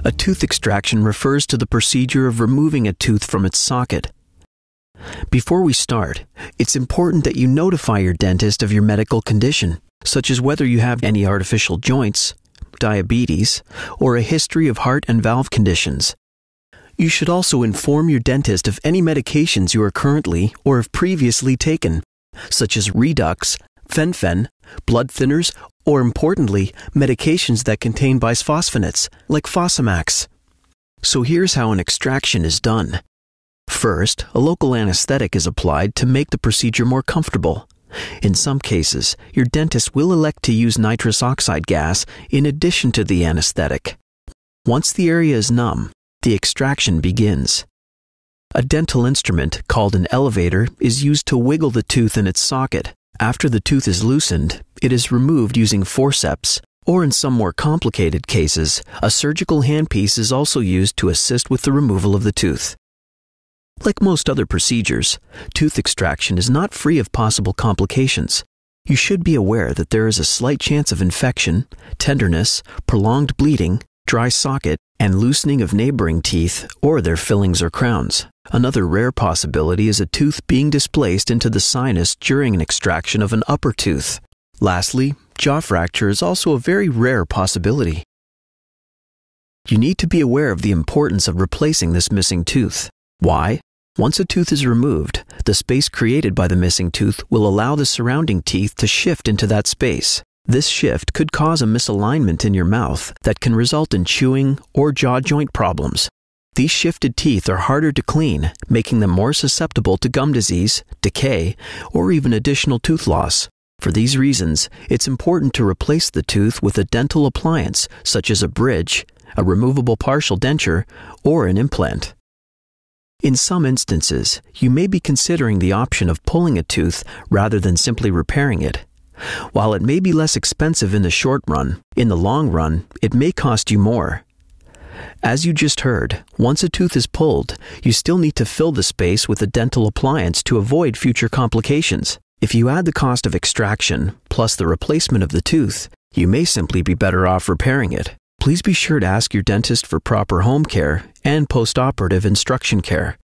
A tooth extraction refers to the procedure of removing a tooth from its socket. Before we start, it's important that you notify your dentist of your medical condition, such as whether you have any artificial joints, diabetes, or a history of heart and valve conditions. You should also inform your dentist of any medications you are currently or have previously taken, such as Redux, Fen-Phen, blood thinners, or importantly, medications that contain bisphosphonates, like Fosamax. So here's how an extraction is done. First, a local anesthetic is applied to make the procedure more comfortable. In some cases, your dentist will elect to use nitrous oxide gas in addition to the anesthetic. Once the area is numb, the extraction begins. A dental instrument, called an elevator, is used to wiggle the tooth in its socket. After the tooth is loosened, it is removed using forceps, or in some more complicated cases, a surgical handpiece is also used to assist with the removal of the tooth. Like most other procedures, tooth extraction is not free of possible complications. You should be aware that there is a slight chance of infection, tenderness, prolonged bleeding, dry socket, and loosening of neighboring teeth or their fillings or crowns. Another rare possibility is a tooth being displaced into the sinus during an extraction of an upper tooth. Lastly, jaw fracture is also a very rare possibility. You need to be aware of the importance of replacing this missing tooth. Why? Once a tooth is removed, the space created by the missing tooth will allow the surrounding teeth to shift into that space. This shift could cause a misalignment in your mouth that can result in chewing or jaw joint problems. These shifted teeth are harder to clean, making them more susceptible to gum disease, decay, or even additional tooth loss. For these reasons, it's important to replace the tooth with a dental appliance such as a bridge, a removable partial denture, or an implant. In some instances, you may be considering the option of pulling a tooth rather than simply repairing it. While it may be less expensive in the short run, in the long run, it may cost you more. As you just heard, once a tooth is pulled, you still need to fill the space with a dental appliance to avoid future complications. If you add the cost of extraction, plus the replacement of the tooth, you may simply be better off repairing it. Please be sure to ask your dentist for proper home care and post-operative instruction care.